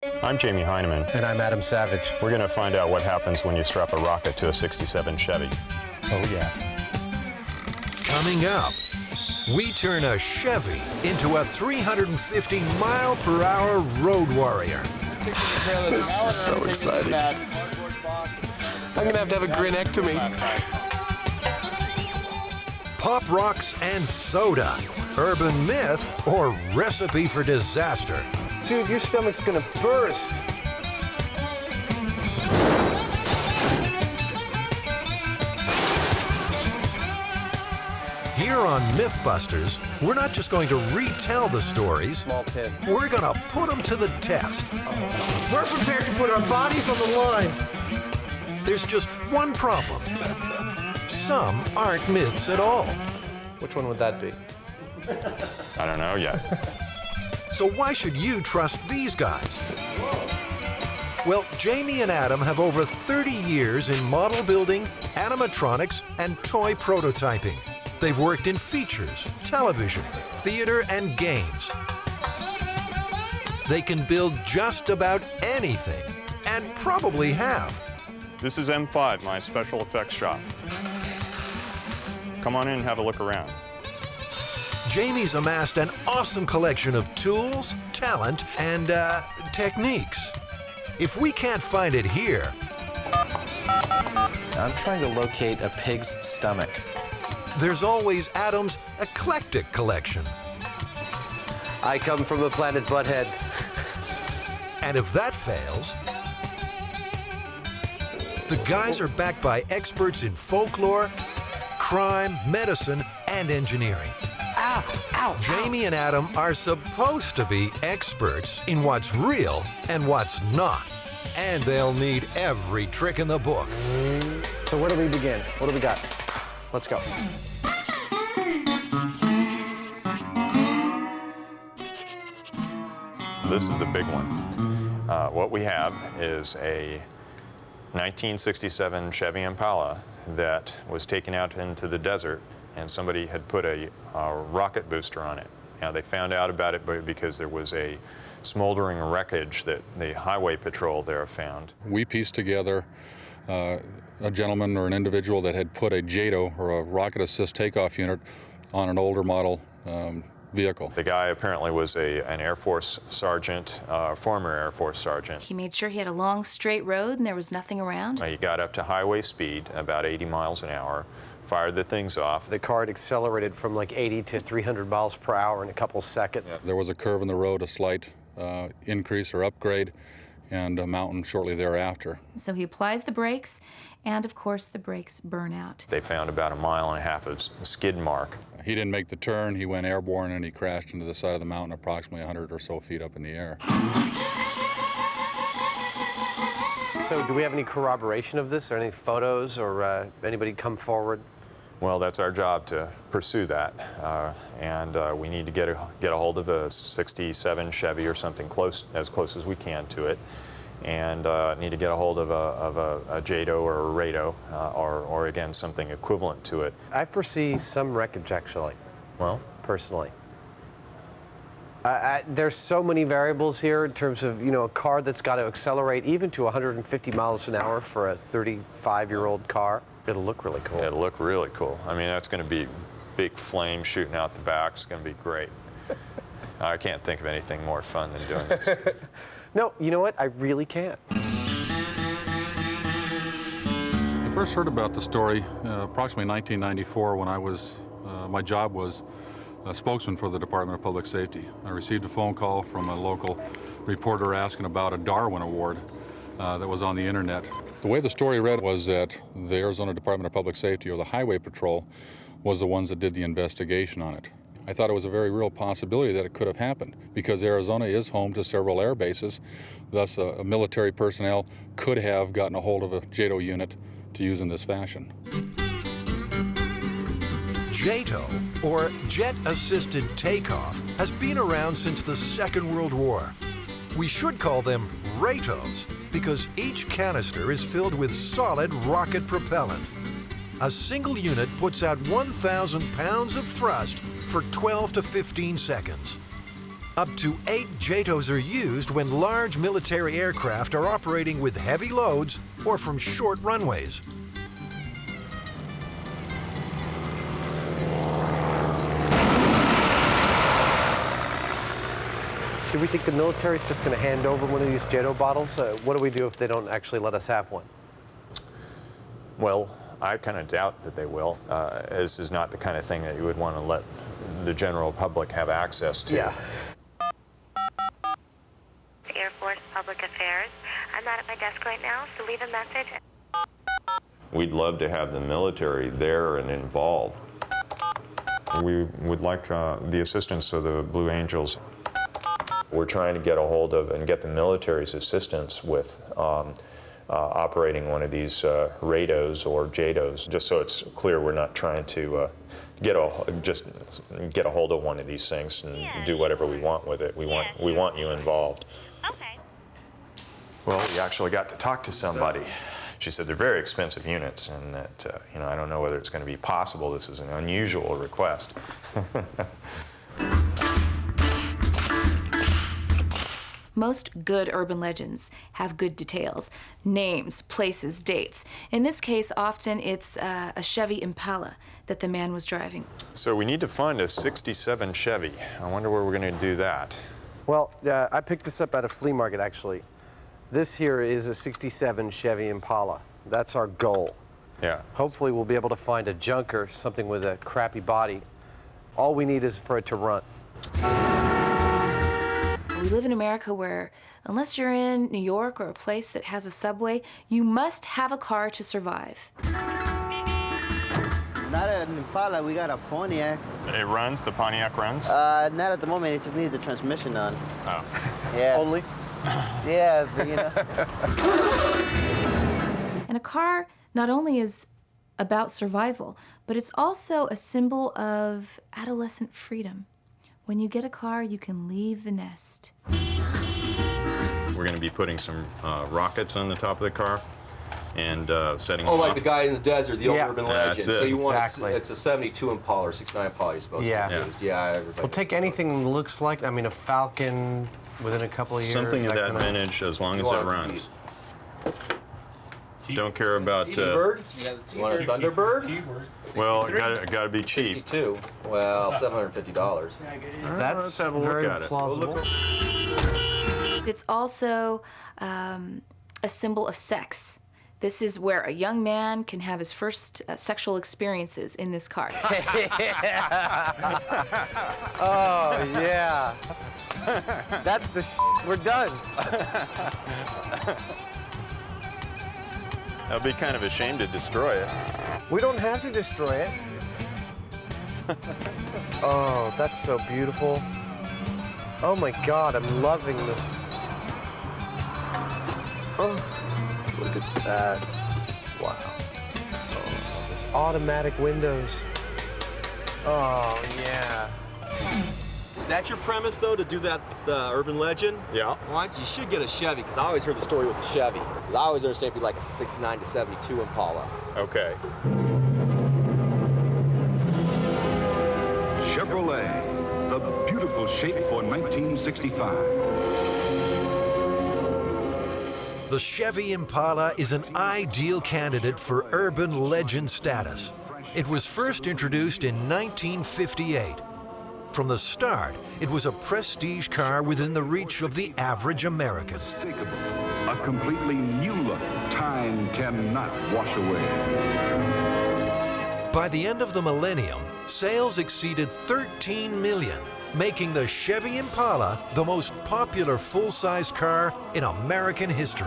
I'm Jamie Hyneman. And I'm Adam Savage. We're going to find out what happens when you strap a rocket to a 67 Chevy. Oh, yeah. Coming up, we turn a Chevy into a 350-mile-per-hour road warrior. This is so exciting. I'm going to have a grinectomy. Pop rocks and soda. Urban myth or recipe for disaster. Dude, your stomach's going to burst. Here on Mythbusters, we're not just going to retell the stories. Small pin. We're going to put them to the test. We're prepared to put our bodies on the line. There's just one problem. Some aren't myths at all. Which one would that be? I don't know yet. So why should you trust these guys? Well, Jamie and Adam have over 30 years in model building, animatronics, and toy prototyping. They've worked in features, television, theater, and games. They can build just about anything, and probably have. This is M5, my special effects shop. Come on in and have a look around. Jamie's amassed an awesome collection of tools, talent, and techniques. If we can't find it here, I'm trying to locate a pig's stomach. there's always Adam's eclectic collection. I come from the planet Butthead. And if that fails, the guys are backed by experts in folklore, crime, medicine, and engineering. Ow, ow, Jamie and Adam are supposed to be experts in what's real and what's not. And they'll need every trick in the book. So where do we begin? What do we got? Let's go. This is the big one. What we have is a 1967 Chevy Impala that was taken out into the desert, and somebody had put a rocket booster on it. Now, they found out about it because there was a smoldering wreckage that the highway patrol there found. We pieced together a gentleman or an individual that had put a JATO, or a rocket assist takeoff unit, on an older model vehicle. The guy apparently was an Air Force sergeant, former Air Force sergeant. He made sure he had a long, straight road and there was nothing around. He got up to highway speed, about 80 miles an hour, fired the things off. The car had accelerated from like 80 to 300 miles per hour in a couple seconds. Yeah. There was a curve in the road, a slight increase or upgrade, and a mountain shortly thereafter. So he applies the brakes, and of course the brakes burn out. They found about 1.5 miles of skid mark. He didn't make the turn, he went airborne, and he crashed into the side of the mountain approximately 100 or so feet up in the air. So do we have any corroboration of this, or any photos, or anybody come forward? Well, that's our job to pursue that, and we need to get a hold of a 67 Chevy or something as close as we can to it, and need to get a hold of a JATO or a RATO, or again something equivalent to it. I foresee some wreckage, actually. Well, personally, there's so many variables here in terms of, you know, a car that's got to accelerate even to 150 miles an hour for a 35-year-old car. It'll look really cool. It'll look really cool. I mean, that's going to be big flame shooting out the back. It's going to be great. I can't think of anything more fun than doing this. No, you know what? I really can't. I first heard about the story approximately 1994 when I was, my job was a spokesman for the Department of Public Safety. I received a phone call from a local reporter asking about a Darwin Award that was on the internet. The way the story read was that the Arizona Department of Public Safety, or the Highway Patrol, was the ones that did the investigation on it. I thought it was a very real possibility that it could have happened, because Arizona is home to several air bases. Thus, military personnel could have gotten a hold of a JATO unit to use in this fashion. JATO, or Jet Assisted Takeoff, has been around since the Second World War. We should call them RATOs, because each canister is filled with solid rocket propellant. A single unit puts out 1,000 pounds of thrust for 12 to 15 seconds. Up to 8 JATOs are used when large military aircraft are operating with heavy loads or from short runways. Do we think the military's just going to hand over one of these JATO bottles? What do we do if they don't actually let us have one? Well, I kind of doubt that they will. This is not the kind of thing that you would want to let the general public have access to. Yeah. Air Force Public Affairs. I'm not at my desk right now, so leave a message. We'd love to have the military there and involved. We would like the assistance of the Blue Angels. We're trying to get a hold of and get the military's assistance with operating one of these rados or JATOs, just so it's clear we're not trying to get a hold of one of these things and do whatever we want with it. We want you involved. Okay. Well, we actually got to talk to somebody. She said they're very expensive units, and that I don't know whether it's going to be possible. This is an unusual request. Most good urban legends have good details. Names, places, dates. In this case, often it's a Chevy Impala that the man was driving. So we need to find a 67 Chevy. I wonder where we're going to do that. Well, I picked this up at a flea market, actually. This here is a 67 Chevy Impala. That's our goal. Yeah. Hopefully we'll be able to find a junker, something with a crappy body. All we need is for it to run. We live in America where, unless you're in New York or a place that has a subway, you must have a car to survive. Not an Impala, we got a Pontiac. It runs? The Pontiac runs? Not at the moment, it just needed the transmission on. Oh. Yeah. Only? Yeah, but you know. And a car not only is about survival, but it's also a symbol of adolescent freedom. When you get a car, you can leave the nest. We're going to be putting some rockets on the top of the car and setting them Oh, like off. the guy in the desert, the old Yeah. urban That's legend. it. So you want Exactly. it's a 72 Impala or 69 Impala you're supposed Yeah. to use. Yeah, everybody. We'll take anything that looks like, I mean, a Falcon within a couple of years. Something of that kind of- vintage, as long You as it want it to runs. Don't care about. T-Bird? You want a Thunderbird? Well, it got to be cheap. 62. Well, $750. That's Let's have a look very at it. plausible. It's also a symbol of sex. This is where a young man can have his first sexual experiences in this car. Oh, yeah. That's the we're done. I'll be kind of ashamed to destroy it. We don't have to destroy it. Oh, that's so beautiful. Oh my God, I'm loving this. Oh, look at that. Wow. Oh, this automatic windows. Oh, yeah. Is that your premise, though, to do that urban legend? Yeah. Why don't you should get a Chevy, because I always heard the story with the Chevy. Because I always understand it'd be like a 69 to 72 Impala. Okay. Chevrolet, the beautiful shape for 1965. The Chevy Impala is an ideal candidate for urban legend status. It was first introduced in 1958. From the start, it was a prestige car within the reach of the average American. Unmistakable. A completely new look time cannot wash away. By the end of the millennium, sales exceeded 13 million, making the Chevy Impala the most popular full-size car in American history.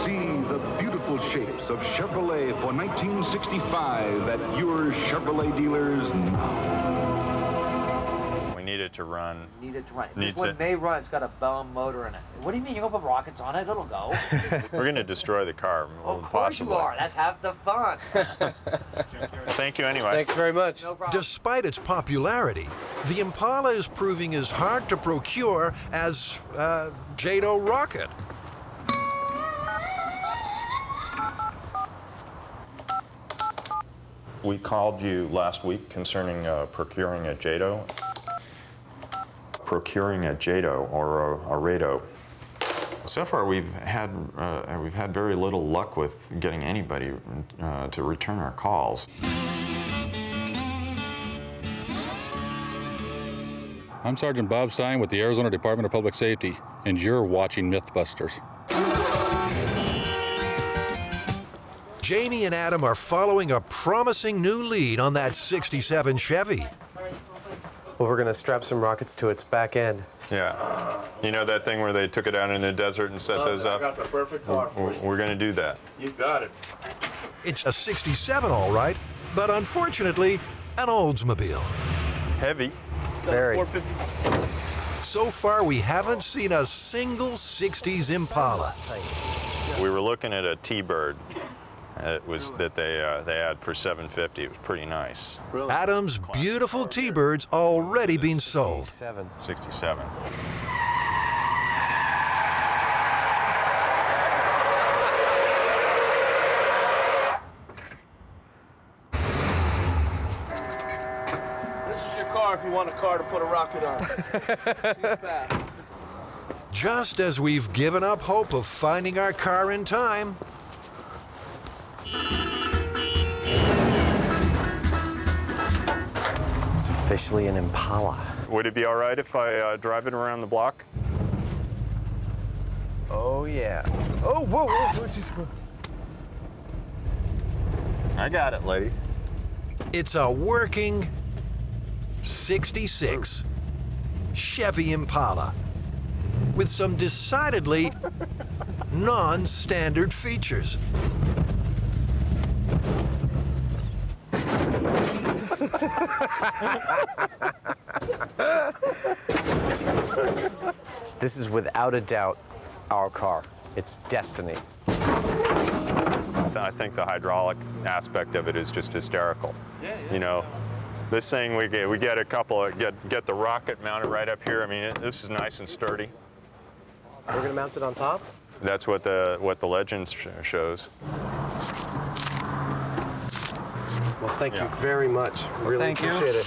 See the beautiful shapes of Chevrolet for 1965 at your Chevrolet dealers now. We need it to run. Need it to run. This Needs one it. may run. It's got a bomb motor in it. What do you mean? You're gonna put rockets on it? It'll go. We're going to destroy the car. Of course you are. That's half the fun. Thank you anyway. Thanks very much. No problem. Despite its popularity, the Impala is proving as hard to procure as JATO rocket. We called you last week concerning procuring a JATO. procuring a JATO or a RATO. So far, we've had very little luck with getting anybody to return our calls. I'm Sergeant Bob Stein with the Arizona Department of Public Safety, and you're watching Mythbusters. Jamie and Adam are following a promising new lead on that 67 Chevy. Well, we're going to strap some rockets to its back end. Yeah. You know that thing where they took it out in the desert and set those up? I got the perfect car for you. We're going to do that. You got it. It's a 67, all right, but unfortunately, an Oldsmobile. Heavy. Very. 450. So far, we haven't seen a single 60s Impala. We were looking at a T-Bird. It was that they had for $750. It was pretty nice. Adam's beautiful T-Birds already been sold. 67. This is your car if you want a car to put a rocket on. She's fast. Just as we've given up hope of finding our car in time, It's officially an Impala. Would it be all right if I drive it around the block? Oh, yeah. Oh, whoa, whoa. I got it, lady. it's a working 66 Chevy Impala with some decidedly non-standard features. This is without a doubt our car. It's destiny. I think the hydraulic aspect of it is just hysterical. You know, this thing we get a couple of get the rocket mounted right up here. I mean, this is nice and sturdy. We're gonna mount it on top? That's what the legend shows. Well, thank you very much. Really appreciate it.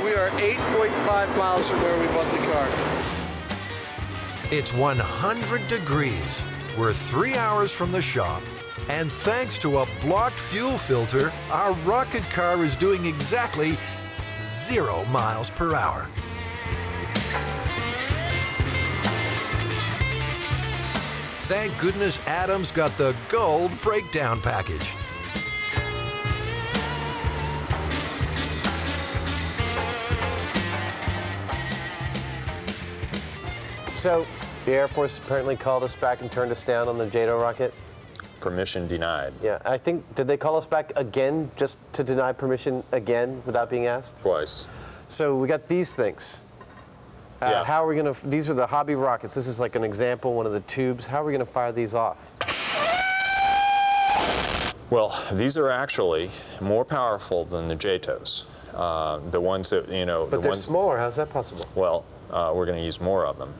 We are 8.5 miles from where we bought the car. It's 100 degrees. We're 3 hours from the shop. And thanks to a blocked fuel filter, our rocket car is doing exactly 0 miles per hour. Thank goodness Adam's got the gold breakdown package. So, the Air Force apparently called us back and turned us down on the JATO rocket? Permission denied. Yeah, I think, did they call us back again just to deny permission again without being asked? Twice. So we got these things. Yeah. How are we gonna, these are the hobby rockets. This is like an example, one of the tubes. How are we gonna fire these off? Well, these are actually more powerful than the JATOs. The ones that, you know... But they're smaller, how's that possible? Well, we're going to use more of them.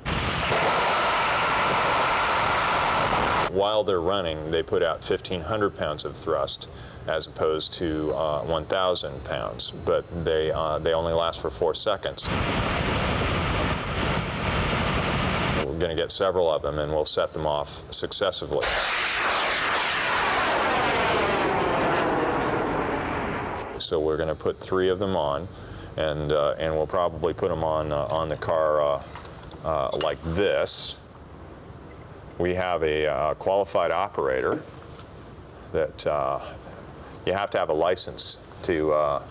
While they're running, they put out 1,500 pounds of thrust as opposed to 1,000 pounds, but they only last for 4 seconds. We're going to get several of them, and we'll set them off successively. So we're going to put 3 of them on, and we'll probably put them on the car like this. We have a qualified operator that you have to have a license a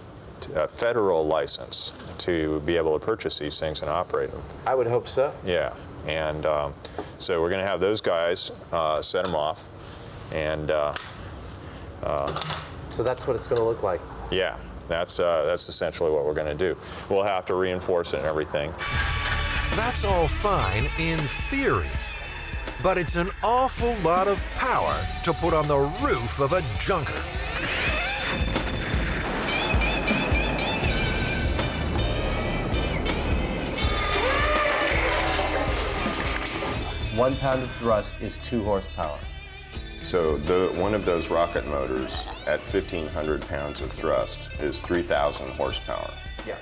federal license to be able to purchase these things and operate them. I would hope so. Yeah, and so we're going to have those guys set them off, and so that's what it's going to look like. yeah, that's essentially what we're going to do. We'll have to reinforce it and everything. That's all fine in theory, but it's an awful lot of power to put on the roof of a junker. 1 pound of thrust is 2 horsepower. So one of those rocket motors at 1,500 pounds of thrust is 3,000 horsepower. Yeah.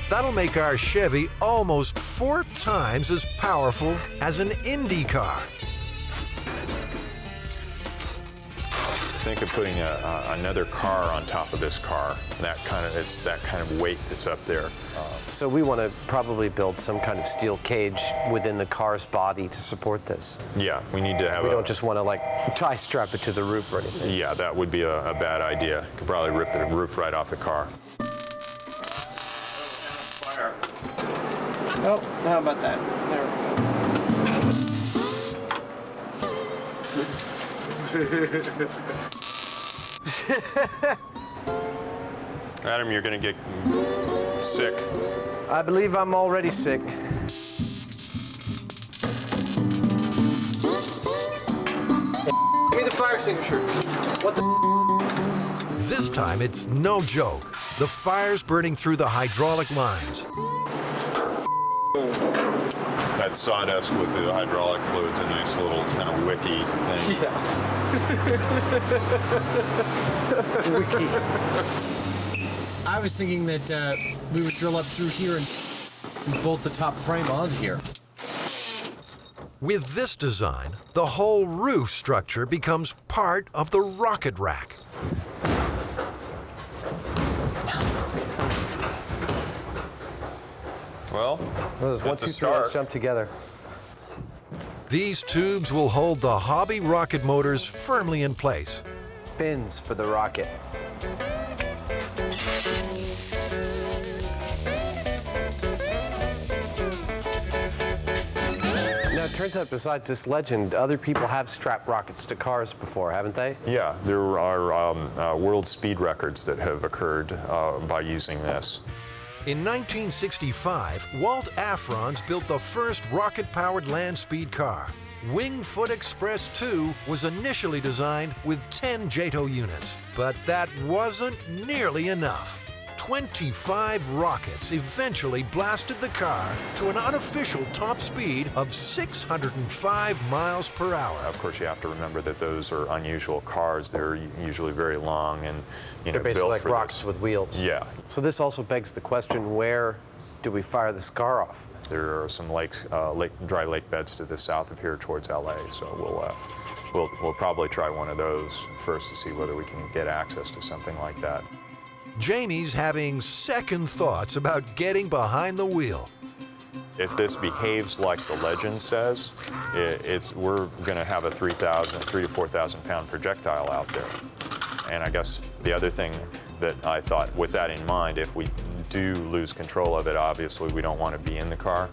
That'll make our Chevy almost 4 times as powerful as an Indy car. Think of putting another car on top of this car. It's that kind of weight that's up there. So we want to probably build some kind of steel cage within the car's body to support this. Yeah, we need to have. We don't just want to like tie strap it to the roof or anything. Yeah, that would be a bad idea. Could probably rip the roof right off the car. Oh, how about that? There Adam, you're gonna get sick. I believe I'm already sick. Give me the fire extinguisher. What the? This time it's no joke. The fire's burning through the hydraulic lines. That sawdust with the hydraulic fluid's a nice little kind of wicky thing. Yeah. Wiki. I was thinking that we would drill up through here and bolt the top frame onto here. With this design, the whole roof structure becomes part of the rocket rack. Well, those 1, 2, 3, let's jump together. These tubes will hold the hobby rocket motors firmly in place. Fins for the rocket. Now, it turns out besides this legend, other people have strapped rockets to cars before, haven't they? Yeah, there are world speed records that have occurred by using this. In 1965, Walt Afrons built the first rocket-powered land speed car. Wingfoot Express 2 was initially designed with 10 JATO units, but that wasn't nearly enough. 25 rockets eventually blasted the car to an unofficial top speed of 605 miles per hour. Of course, you have to remember that those are unusual cars. They're usually very long and they're basically built like for rocks this. with wheels. Yeah. So this also begs the question, where do we fire this car off? There are some lakes, dry lake beds to the south of here towards LA, so we'll probably try one of those first to see whether we can get access to something like that. Jamie's having second thoughts about getting behind the wheel. If this behaves like the legend says, we're going to have a 3,000 to 4,000 pound projectile out there. And I guess the other thing that I thought, with that in mind, if we do lose control of it, obviously we don't want to be in the car.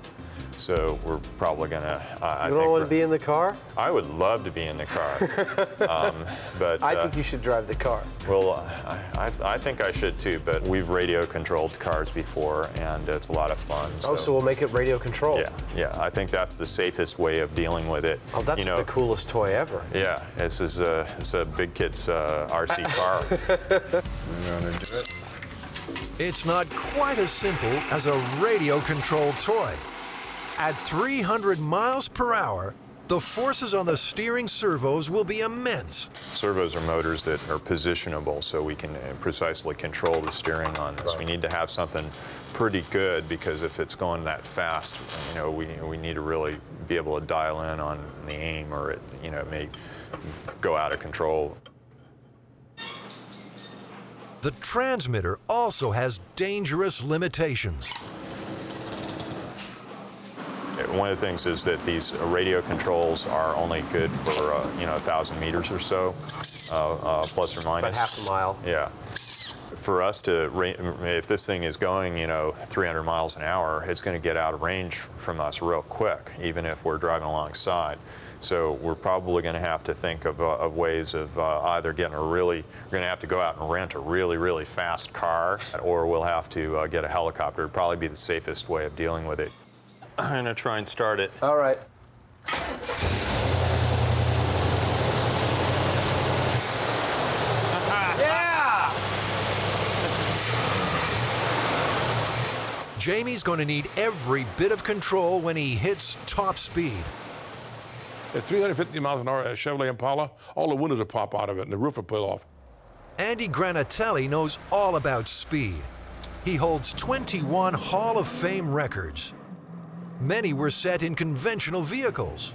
So we're probably going to... You don't want to be in the car? I would love to be in the car. But I think you should drive the car. Well, I think I should too, but we've radio-controlled cars before, and it's a lot of fun. Oh, so we'll make it radio-controlled? Yeah, I think that's the safest way of dealing with it. Oh, that's the coolest toy ever. Yeah, it's a big kid's RC car. You want to do it? It's not quite as simple as a radio-controlled toy. At 300 miles per hour, the forces on the steering servos will be immense. Servos are motors that are positionable, so we can precisely control the steering on this. Right. We need to have something pretty good, because if it's going that fast, we need to really be able to dial in on the aim, or it may go out of control. The transmitter also has dangerous limitations. One of the things is that these radio controls are only good for 1,000 meters or so, plus or minus. About half a mile. Yeah. For us to, if this thing is going 300 miles an hour, it's going to get out of range from us real quick, even if we're driving alongside. So we're probably going to have to think of ways of either getting we're going to have to go out and rent a really, really fast car, or we'll have to get a helicopter. It'd probably be the safest way of dealing with it. I'm going to try and start it. All right. Yeah! Jamie's going to need every bit of control when he hits top speed. At 350 miles an hour, a Chevrolet Impala, all the windows will pop out of it and the roof will peel off. Andy Granatelli knows all about speed. He holds 21 Hall of Fame records. Many were set in conventional vehicles.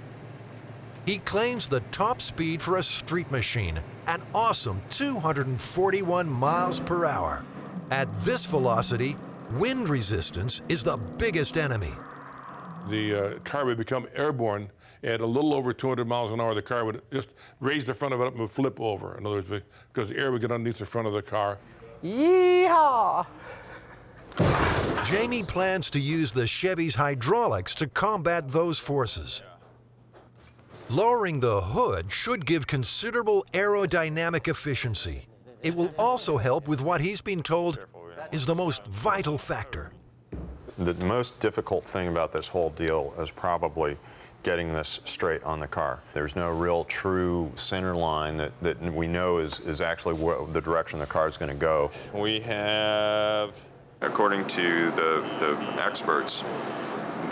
He claims the top speed for a street machine, an awesome 241 miles per hour. At this velocity, wind resistance is the biggest enemy. The car would become airborne at a little over 200 miles an hour. The car would just raise the front of it up and would flip over. In other words, because the air would get underneath the front of the car. Yeehaw! Jamie plans to use the Chevy's hydraulics to combat those forces. Lowering the hood should give considerable aerodynamic efficiency. It will also help with what he's been told is the most vital factor. The most difficult thing about this whole deal is probably getting this straight on the car. There's no real true center line that we know is actually the direction the car is going to go. We have, according to the experts,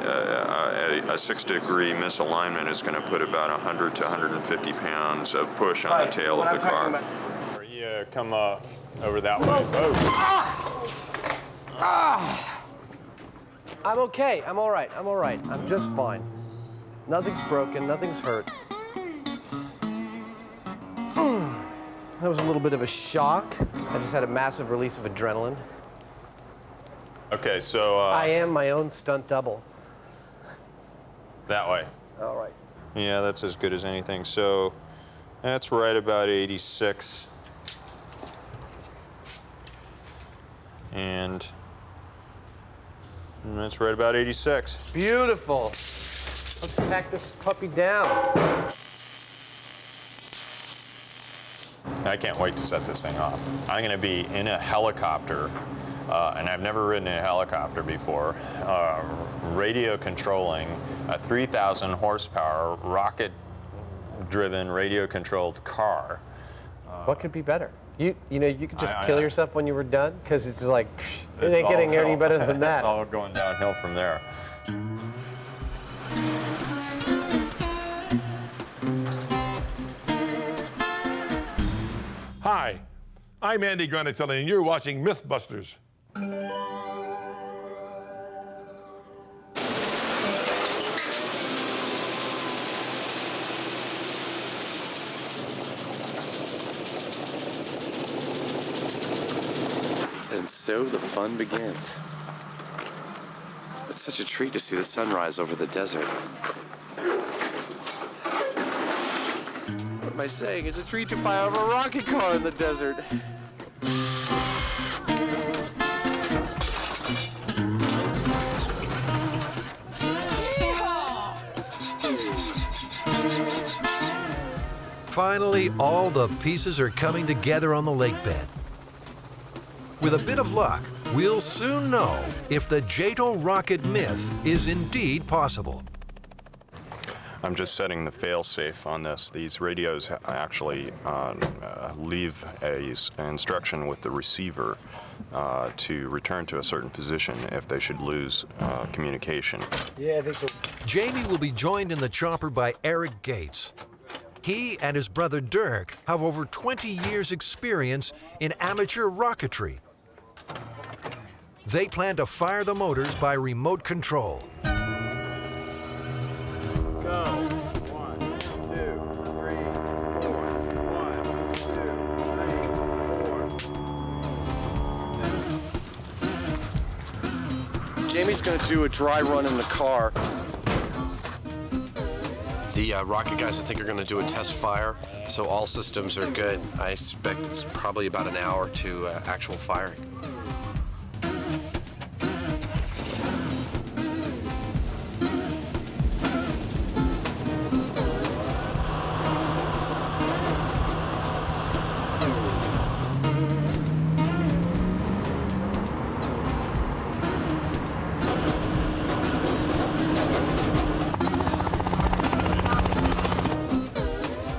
a 6-degree misalignment is going to put about 100 to 150 pounds of push on the tail of the car. You come over that way. I'm okay. I'm all right. I'm all right. I'm just fine. Nothing's broken. Nothing's hurt. That was a little bit of a shock. I just had a massive release of adrenaline. Okay, so... I am my own stunt double. That way. All right. Yeah, that's as good as anything. So that's right about 86. And that's right about 86. Beautiful. Let's tack this puppy down. I can't wait to set this thing off. I'm going to be in a helicopter, and I've never ridden in a helicopter before, radio controlling a 3,000 horsepower rocket-driven radio-controlled car. What could be better? You know, you could just kill yourself when you were done, because it's just like, it It's ain't getting any better than that. It's all going downhill from there. Hi, I'm Andy Granatelli, and you're watching Mythbusters. And so the fun begins. It's such a treat to see the sunrise over the desert. What am I saying? It's a treat to fly over a rocket car in the desert. Finally, all the pieces are coming together on the lake bed. With a bit of luck, we'll soon know if the JATO rocket myth is indeed possible. I'm just setting the fail-safe on this. These radios actually leave an instruction with the receiver to return to a certain position if they should lose communication. Yeah, I think so. Jamie will be joined in the chopper by Eric Gates. He and his brother Dirk have over 20 years' experience in amateur rocketry. They plan to fire the motors by remote control. Go. 1, 2, 3, 4. 1, 2, 3, 4. Jamie's going to do a dry run in the car. The rocket guys, I think, are going to do a test fire, so all systems are good. I expect it's probably about an hour to actual firing.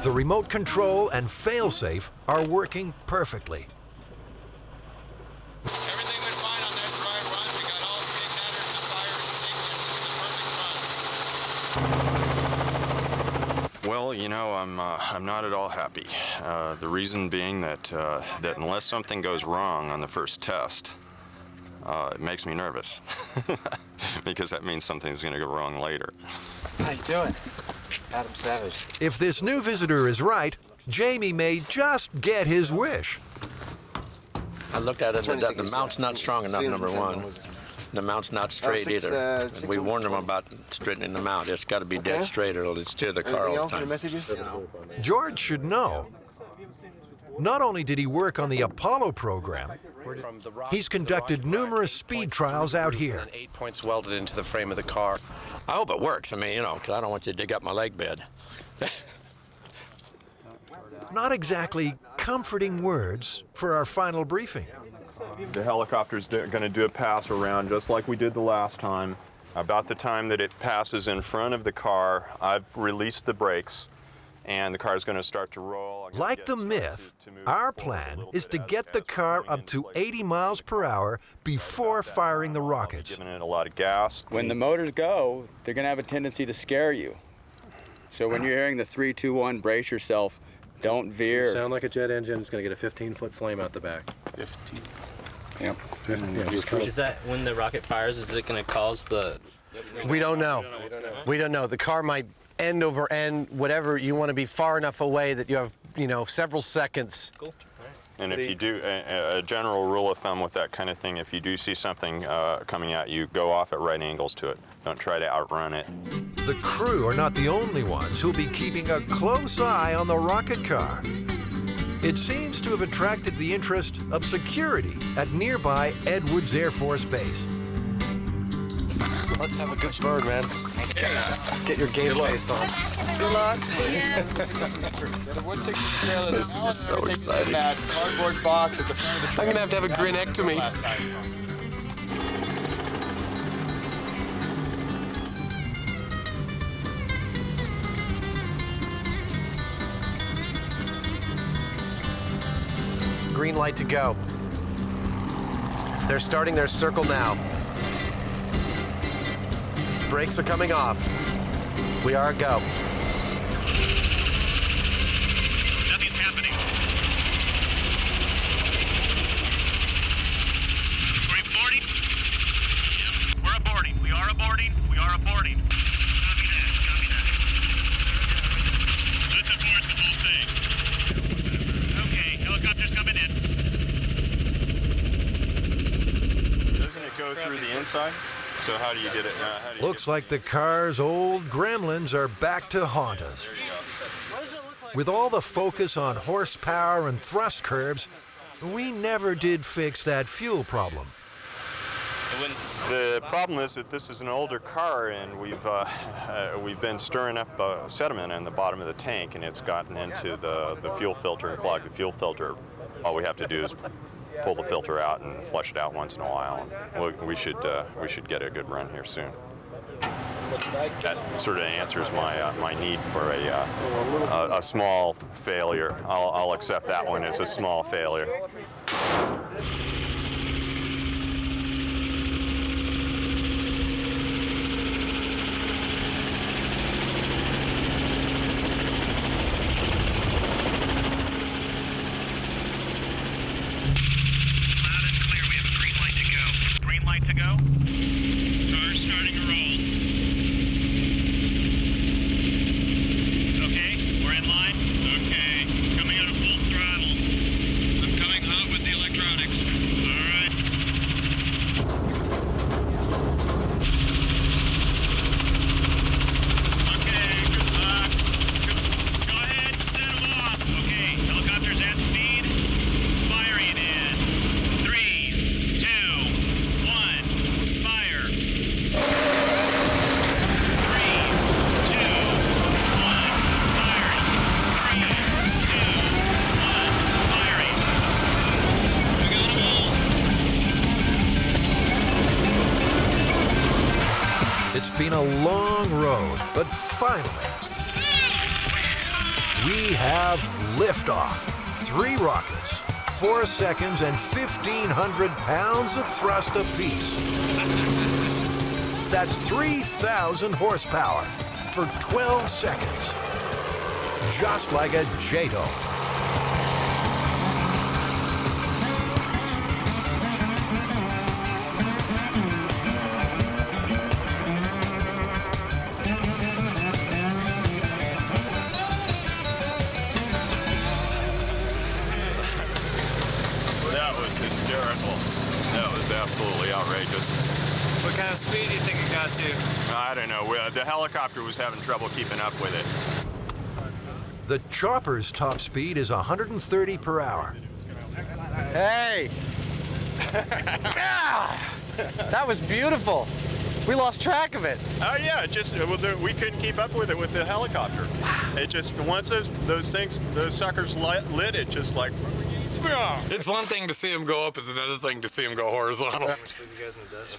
The remote control and fail-safe are working perfectly. Everything went fine on that dry run. We got all 3 Well, you know, I'm not at all happy. The reason being that that unless something goes wrong on the first test, it makes me nervous because that means something's going to go wrong later. How you doing? Adam Savage. If this new visitor is right, Jamie may just get his wish. I looked at it, the mount's not strong enough, number one. The mount's not straight either. We warned them about straightening the mount. It's got to be dead straight or it'll steer the car all the time. George should know. Not only did he work on the Apollo program, he's conducted numerous speed trials out here. 8 points welded into the frame of the car. I hope it works. I mean, you know, because I don't want you to dig up my leg bed. Not exactly comforting words for our final briefing. The helicopter's going to do a pass around just like we did the last time. About the time that it passes in front of the car, I've released the brakes and the car is going to start to roll. Like the Myth, our plan is to get the car up to 80 miles per hour before firing the rockets. Giving it a lot of gas. When the motors go, they're going to have a tendency to scare you. So when you're hearing the 3, 2, 1, brace yourself, don't veer. Sound like a jet engine. It's going to get a 15-foot flame out the back. 15. Yep. Is that when the rocket fires, is it going to cause the... We don't know. We don't know. The car might end over end, whatever. You want to be far enough away that you have, you know, several seconds. Cool. And if you do, a general rule of thumb with that kind of thing, if you do see something coming at you, go off at right angles to it. Don't try to outrun it. The crew are not the only ones who'll be keeping a close eye on the rocket car. It seems to have attracted the interest of security at nearby Edwards Air Force Base. Let's have a good bird, man. Get your game face on. Good luck. This is so exciting. That cardboard box at the front of the truck. I'm gonna have a grinectomy. Green light to go. They're starting their circle now. Brakes are coming off. We are a go. Nothing's happening. We're aborting? Yep, we're aborting. We are aborting. We are aborting. Copy that. Copy that. Let's abort the whole thing. Okay, helicopter's coming in. Doesn't it go through the inside? So how do you get it? Looks like the car's old gremlins are back to haunt us. With all the focus on horsepower and thrust curves, we never did fix that fuel problem. The problem is that this is an older car, and we've been stirring up sediment in the bottom of the tank, and it's gotten into the fuel filter and clogged the fuel filter. All we have to do is pull the filter out and flush it out once in a while. And we should get a good run here soon. That sort of answers my need for a small failure. I'll accept that one as a small failure. To go. Car's starting to roll. Okay, we're in line. Okay, coming out of full throttle. I'm coming hot with the electronics. All right. Okay, go ahead, set them off. Okay, helicopter's at speed. Firing in 3, 2, 1. Fire. 3, 2, 1. Firing. 3, 2, 1. Firing. We got them all. It's been a long road, but finally, we have liftoff. 3 rockets, 4 seconds, and 1,500 pounds of thrust apiece. That's 3,000 horsepower for 12 seconds. just like a J-Tow. That was hysterical. That was absolutely outrageous. What kind of speed do you think it got to? I don't know. The helicopter was having trouble keeping up with it. The chopper's top speed is 130 per hour. Hey! Ah! That was beautiful. We lost track of it. Oh yeah, we couldn't keep up with it with the helicopter. It just once those suckers lit, it just like. It's one thing to see him go up, it's another thing to see him go horizontal. Leave you guys in the dust.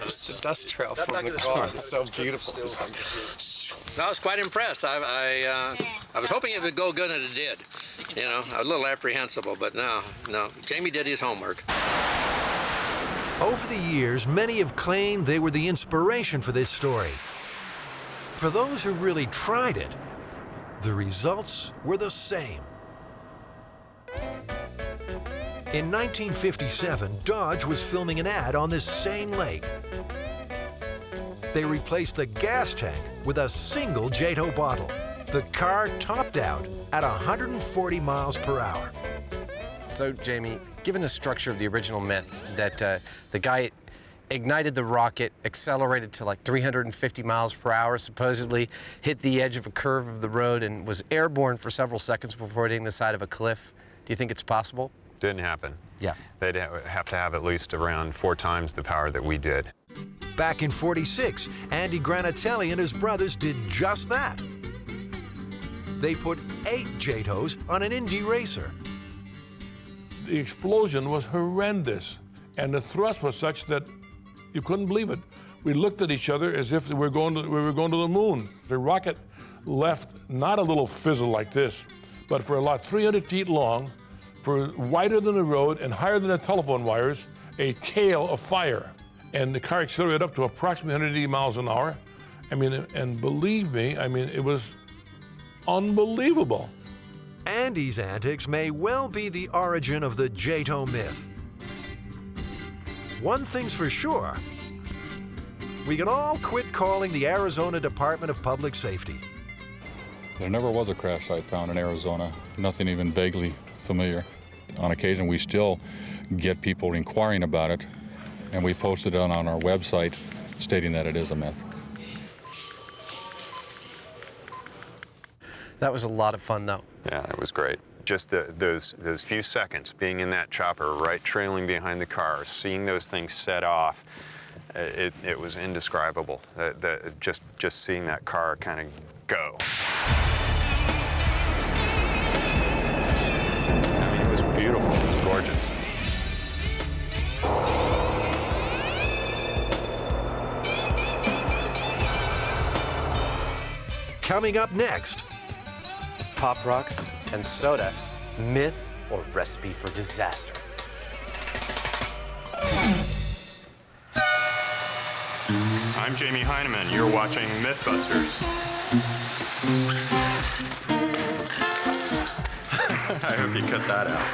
Just the dust trail from the car is so beautiful. I was quite impressed. I was hoping it would go good, and it did. You know, I was a little apprehensible, but no. Jamie did his homework. Over the years, many have claimed they were the inspiration for this story. For those who really tried it, the results were the same. In 1957, Dodge was filming an ad on this same lake. They replaced the gas tank with a single J-Tow bottle. The car topped out at 140 miles per hour. So, Jamie, given the structure of the original myth that the guy ignited the rocket, accelerated to like 350 miles per hour, supposedly hit the edge of a curve of the road and was airborne for several seconds before hitting the side of a cliff, do you think it's possible? Didn't happen. Yeah. They'd have to have at least around 4 times the power that we did. Back in '46, Andy Granatelli and his brothers did just that. They put 8 J-Tows on an Indy racer. The explosion was horrendous, and the thrust was such that you couldn't believe it. We looked at each other as if we were going to the moon. The rocket left not a little fizzle like this, but for about 300 feet long, for wider than the road and higher than the telephone wires, a tail of fire. And the car accelerated up to approximately 180 miles an hour. I mean, and believe me, I mean, it was unbelievable. Andy's antics may well be the origin of the J-Tow myth. One thing's for sure, we can all quit calling the Arizona Department of Public Safety. There never was a crash site found in Arizona, nothing even vaguely familiar. On occasion, we still get people inquiring about it, and we posted it on our website stating that it is a myth. That was a lot of fun, though. Yeah, it was great. Just those few seconds being in that chopper, right trailing behind the car, seeing those things set off, it was indescribable. Just seeing that car kind of go. I mean, it was beautiful. It was gorgeous. Coming up next, Pop Rocks and soda, myth or recipe for disaster. I'm Jamie Hyneman. You're watching Mythbusters. I hope you cut that out.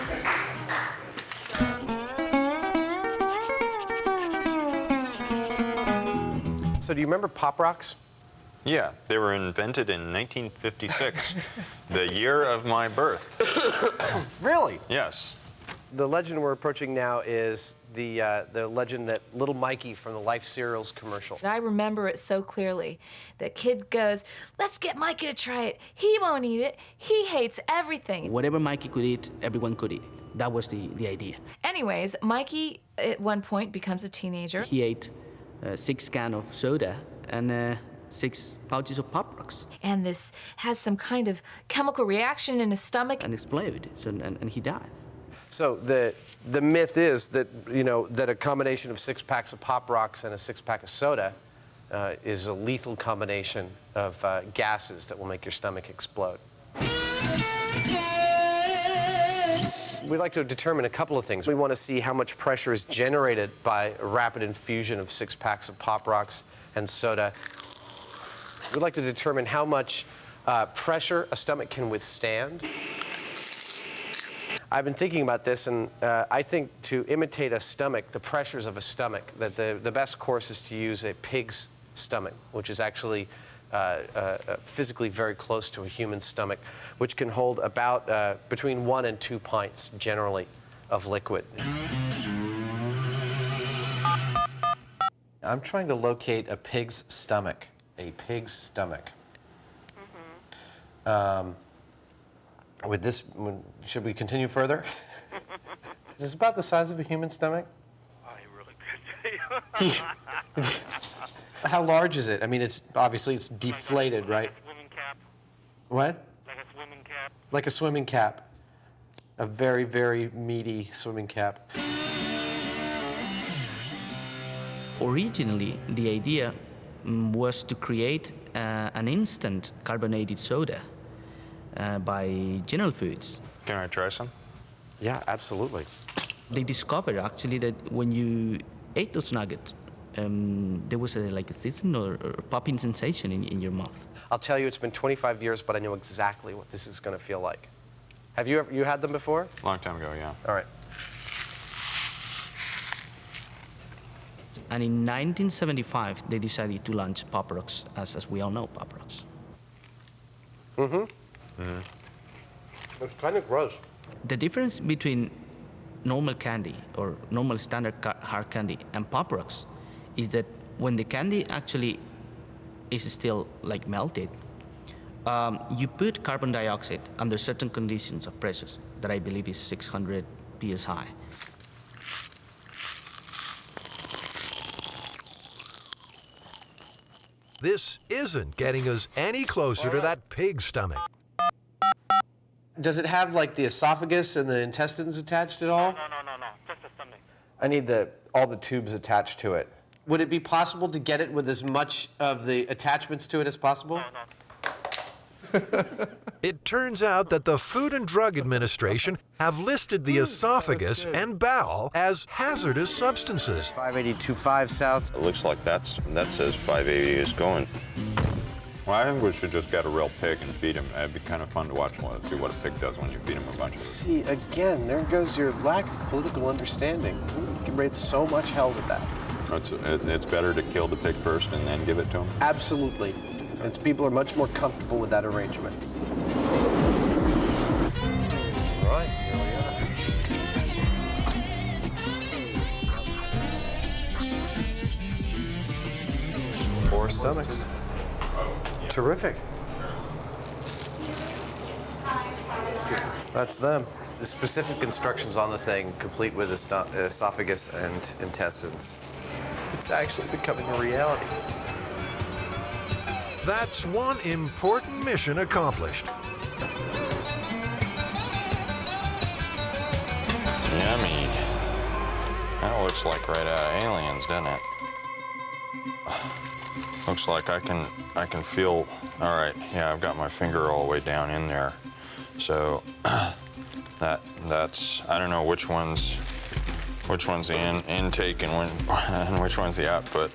So do you remember Pop Rocks? Yeah, they were invented in 1956, the year of my birth. Really? Yes. The legend we're approaching now is the legend that little Mikey from the Life Cereals commercial. I remember it so clearly. The kid goes, "Let's get Mikey to try it. He won't eat it. He hates everything." Whatever Mikey could eat, everyone could eat. That was the idea. Anyways, Mikey at one point becomes a teenager. He ate 6 cans of soda and 6 pouches of Pop Rocks. And this has some kind of chemical reaction in his stomach. And exploded, and he died. So the myth is that, you know, that a combination of 6 packs of Pop Rocks and a 6-pack of soda is a lethal combination of gases that will make your stomach explode. We'd like to determine a couple of things. We want to see how much pressure is generated by a rapid infusion of 6 packs of Pop Rocks and soda. We'd like to determine how much pressure a stomach can withstand. I've been thinking about this, and I think to imitate a stomach, the pressures of a stomach, that the best course is to use a pig's stomach, which is actually physically very close to a human stomach, which can hold about between 1 and 2 pints, generally, of liquid. I'm trying to locate a pig's stomach. A pig's stomach. With this, should we continue further? Is this about the size of a human stomach? I really could say. How large is it? I mean, it's obviously it's deflated, right? Like a swimming cap. What? Like a swimming cap. Like a swimming cap. A very, very meaty swimming cap. Originally, the idea was to create an instant carbonated soda by General Foods. Can I try some? Yeah, absolutely. They discovered actually that when you ate those nuggets, there was like a sizzling or popping sensation in your mouth. I'll tell you, it's been 25 years, but I know exactly what this is going to feel like. Have you had them before? Long time ago, yeah. All right. And in 1975, they decided to launch Pop Rocks, as we all know Pop Rocks. It's kind of gross. The difference between normal candy or normal standard hard candy and Pop Rocks is that when the candy actually is still like melted, you put carbon dioxide under certain conditions of pressures that I believe is 600 psi. This isn't getting us any closer to that pig stomach. Does it have like the esophagus and the intestines attached at all? No, just the stomach. I need all the tubes attached to it. Would it be possible to get it with as much of the attachments to it as possible? No. It turns out that the Food and Drug Administration have listed the esophagus and bowel as hazardous substances. 582.5 south. It looks like that says 580 is going. Well, I think we should just get a real pig and feed him. It'd be kind of fun to watch see what a pig does when you feed him a bunch of it. See, again, there goes your lack of political understanding. You can raise so much hell with that. It's better to kill the pig first and then give it to him? Absolutely. People are much more comfortable with that arrangement. All right, here we are. 4 stomachs. Terrific. That's them. The specific instructions on the thing, complete with esophagus and intestines. It's actually becoming a reality. That's one important mission accomplished. Yummy. That looks like right out of Aliens, doesn't it? Looks like I can feel. All right, yeah, I've got my finger all the way down in there. So that's I don't know which one's the intake and which one's the output.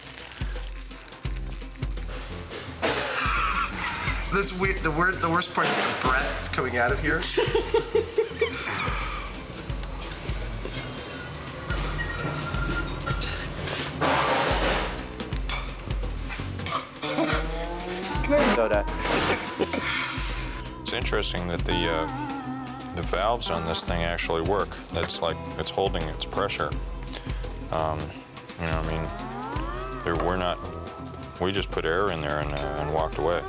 The worst part is the breath coming out of here. Soda. It's interesting that the valves on this thing actually work. That's like it's holding its pressure. We just put air in there and walked away.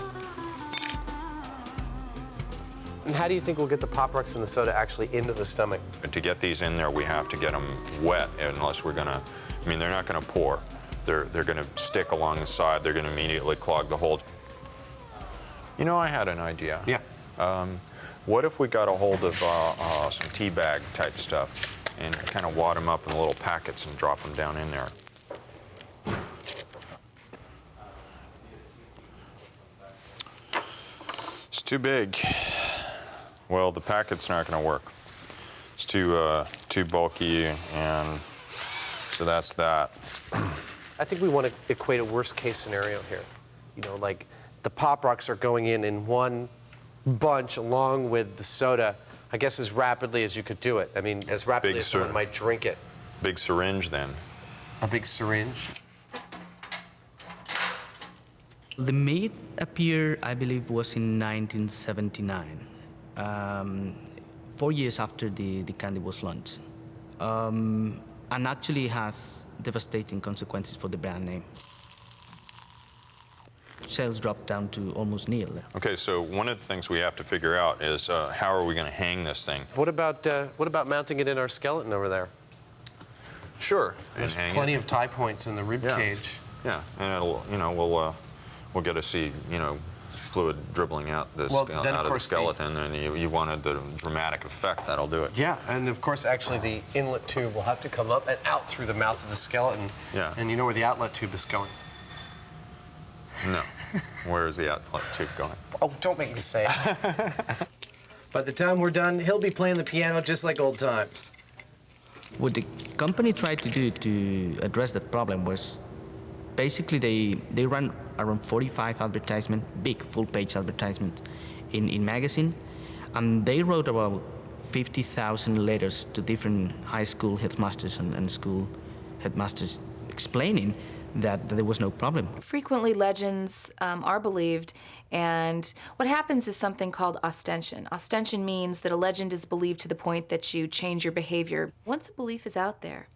And how do you think we'll get the Pop Rocks and the soda actually into the stomach? To get these in there, we have to get them wet, unless we're gonna. I mean, they're not gonna pour. They're gonna stick along the side. They're gonna immediately clog the hole. You know, I had an idea. Yeah. What if we got a hold of some tea bag type stuff and kind of wad them up in little packets and drop them down in there? It's too big. Well, the packet's not going to work. It's too bulky, and so that's that. I think we want to equate a worst case scenario here. You know, like the Pop Rocks are going in one bunch along with the soda, I guess as rapidly as you could do it. I mean, as rapidly as someone might drink it. Big syringe then. A big syringe? The myth appeared, I believe, was in 1979, 4 years after the candy was launched, and actually has devastating consequences for the brand name. Sales dropped down to almost nil. Okay, so one of the things we have to figure out is how are we going to hang this thing? What about mounting it in our skeleton over there? Sure. There's plenty of tie points in the rib cage. Yeah, and it'll, you know, we'll get to see, you know, fluid dribbling out out of the skeleton, and you wanted the dramatic effect, that'll do it. Yeah, and of course, actually, the inlet tube will have to come up and out through the mouth of the skeleton. Yeah. And you know where the outlet tube is going? No. Where is the outlet tube going? Oh, don't make me say it. By the time we're done, he'll be playing the piano just like old times. What the company tried to do to address that problem was basically they ran around 45 advertisements, big full-page advertisements in magazine, and they wrote about 50,000 letters to different high school headmasters and school headmasters explaining that there was no problem. Frequently, legends are believed, and what happens is something called ostension. Ostension means that a legend is believed to the point that you change your behavior. Once a belief is out there,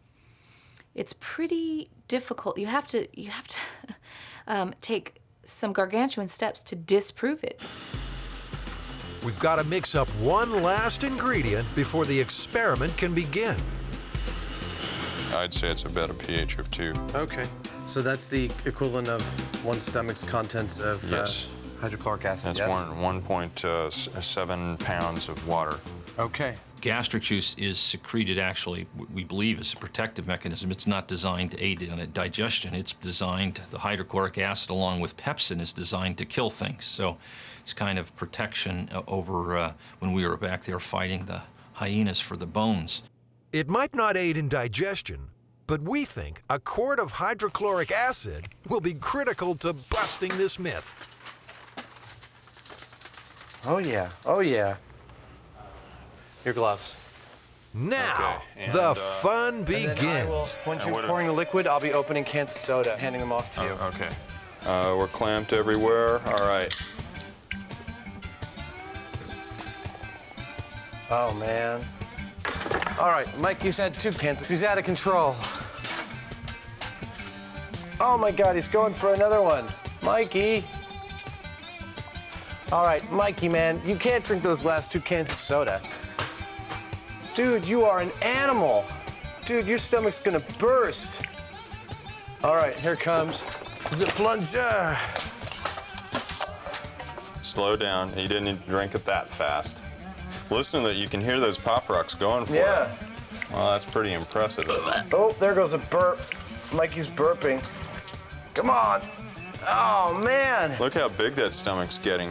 it's pretty difficult. You have to take some gargantuan steps to disprove it. We've got to mix up one last ingredient before the experiment can begin. I'd say it's about a pH of 2. Okay. So that's the equivalent of one stomach's contents of hydrochloric acid, That's 1.7 pounds of water. Okay. Gastric juice is secreted, actually, we believe, as a protective mechanism. It's not designed to aid in digestion. It's designed, the hydrochloric acid along with pepsin is designed to kill things. So it's kind of protection over when we were back there fighting the hyenas for the bones. It might not aid in digestion, but we think a quart of hydrochloric acid will be critical to busting this myth. Oh, yeah. Oh, yeah. Your gloves. Now, the fun begins. Once you're pouring the liquid, I'll be opening cans of soda, handing them off to you. Okay. We're clamped everywhere. All right. Oh, man. All right, Mike, you had 2 cans. He's out of control. Oh, my God, he's going for another one. Mikey. All right, Mikey, man, you can't drink those last 2 cans of soda. Dude, you are an animal. Dude, your stomach's gonna burst. All right, here comes the plunger. Slow down. You didn't drink it that fast. Listen to that. You can hear those Pop Rocks going for it. Well, that's pretty impressive. Oh, there goes a burp. Mikey's burping. Come on. Oh, man. Look how big that stomach's getting.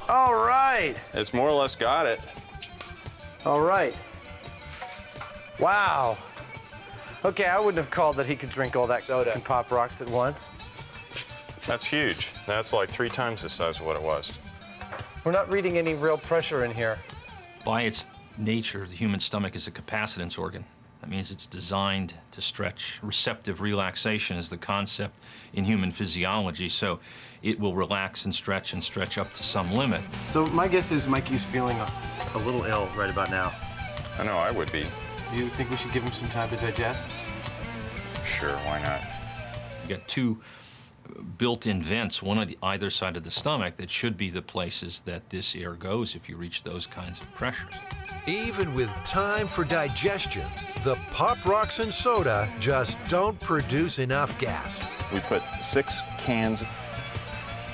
All right. It's more or less got it. All right. Wow. Okay, I wouldn't have called that he could drink all that soda and Pop Rocks at once. That's huge. That's like 3 times the size of what it was. We're not reading any real pressure in here. By its nature, the human stomach is a capacitance organ. That means it's designed to stretch. Receptive relaxation is the concept in human physiology, so it will relax and stretch up to some limit. So my guess is Mikey's feeling a little ill right about now. I know I would be. Do you think we should give him some time to digest? Sure, why not? You got 2 built-in vents, one on either side of the stomach, that should be the places that this air goes if you reach those kinds of pressures. Even with time for digestion, the Pop Rocks and soda just don't produce enough gas. We put 6 cans,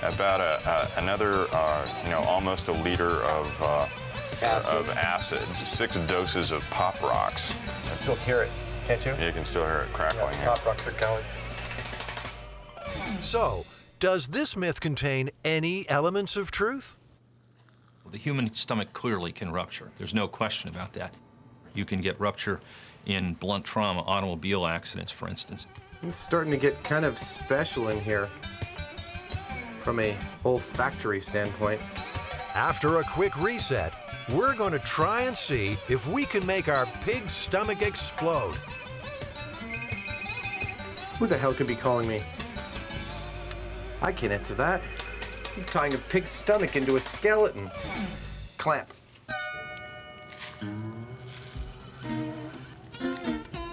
about another, almost a liter of acid, 6 doses of Pop Rocks. I can still hear it, can't you? You can still hear it crackling. Yeah, Pop Rocks are going. So, does this myth contain any elements of truth? The human stomach clearly can rupture. There's no question about that. You can get rupture in blunt trauma, automobile accidents, for instance. It's starting to get kind of special in here. from a olfactory standpoint. After a quick reset, we're going to try and see if we can make our pig's stomach explode. Who the hell could be calling me? I can't answer that. I'm tying a pig's stomach into a skeleton. Clamp.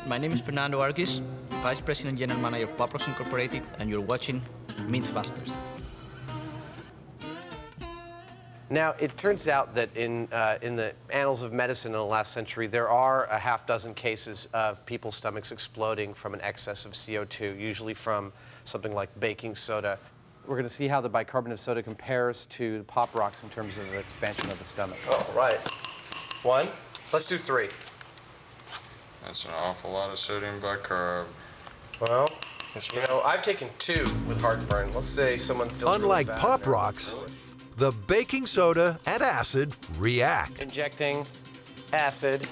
My name is Fernando Arguis, Vice President General Manager of Pop Rocks Incorporated, and you're watching Mythbusters. Now, it turns out that in the annals of medicine in the last century, there are a half dozen cases of people's stomachs exploding from an excess of CO2, usually from something like baking soda. We're going to see how the bicarbonate of soda compares to Pop Rocks in terms of the expansion of the stomach. Oh, right. 1. Let's do 3. That's an awful lot of sodium bicarb. Well, you know, I've taken 2 with heartburn. Let's say someone feels Unlike really bad Pop now. Rocks, the baking soda and acid react. Injecting acid.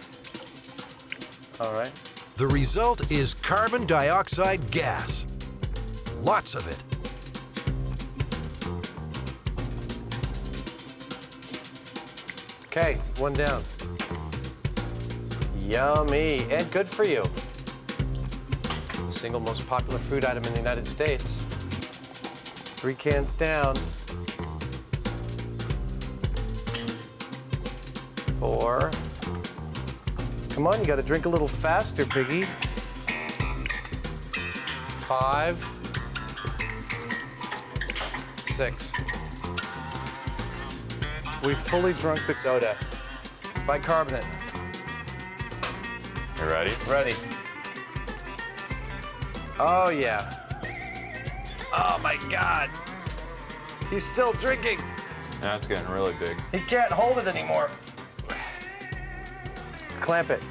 All right. The result is carbon dioxide gas. Lots of it. Okay, 1 down. Yummy, and good for you. The single most popular food item in the United States. 3 cans down. 4. Come on, you gotta drink a little faster, piggy. 5. 6. We've fully drunk the soda. Bicarbonate. You ready? Ready. Oh, yeah. Oh, my God. He's still drinking. That's getting really big. He can't hold it anymore. Clamp it.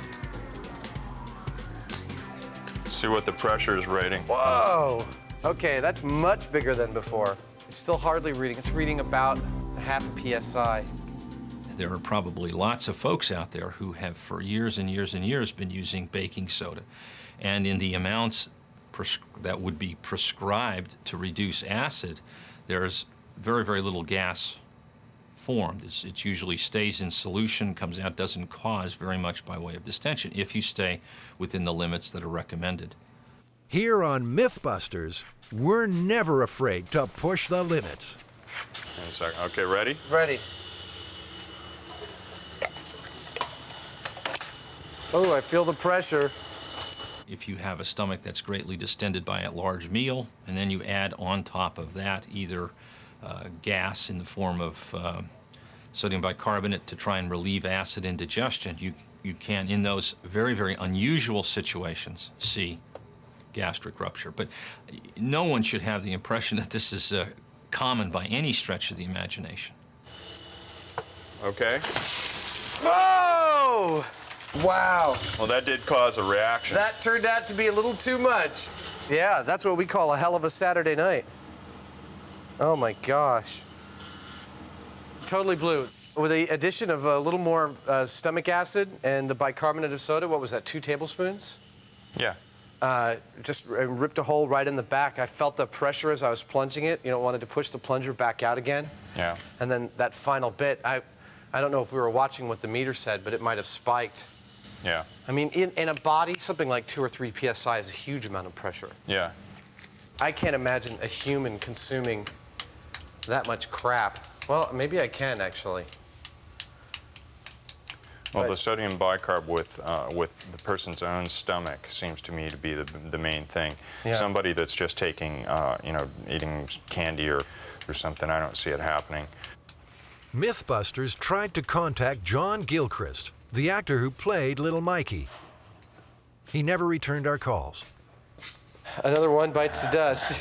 See what the pressure is rating. Whoa. Okay, that's much bigger than before. It's still hardly reading. It's reading about half a PSI. There are probably lots of folks out there who have for years and years and years been using baking soda. And in the amounts that would be prescribed to reduce acid, there's very, very little gas formed. It usually stays in solution, comes out, doesn't cause very much by way of distension if you stay within the limits that are recommended. Here on Mythbusters, we're never afraid to push the limits. 1 second. Okay, ready? Ready. Oh, I feel the pressure. If you have a stomach that's greatly distended by a large meal, and then you add on top of that either gas in the form of sodium bicarbonate to try and relieve acid indigestion, you can, in those very, very unusual situations, see gastric rupture. But no one should have the impression that this is common by any stretch of the imagination. Okay. Whoa! Wow. Well, that did cause a reaction. That turned out to be a little too much. Yeah, that's what we call a hell of a Saturday night. Oh my gosh. Totally blue. With the addition of a little more stomach acid and the bicarbonate of soda, what was that, 2 tablespoons? Yeah. Just ripped a hole right in the back. I felt the pressure as I was plunging it. You know, wanted to push the plunger back out again. Yeah. And then that final bit, I don't know if we were watching what the meter said, but it might have spiked. Yeah. I mean, in a body, something like 2 or 3 PSI is a huge amount of pressure. Yeah. I can't imagine a human consuming that much crap. Well, maybe I can, actually. Well, the sodium bicarb with the person's own stomach seems to me to be the main thing. Yeah. Somebody that's just taking, you know, eating candy or something, I don't see it happening. Mythbusters tried to contact John Gilchrist, the actor who played Little Mikey. He never returned our calls. Another one bites the dust.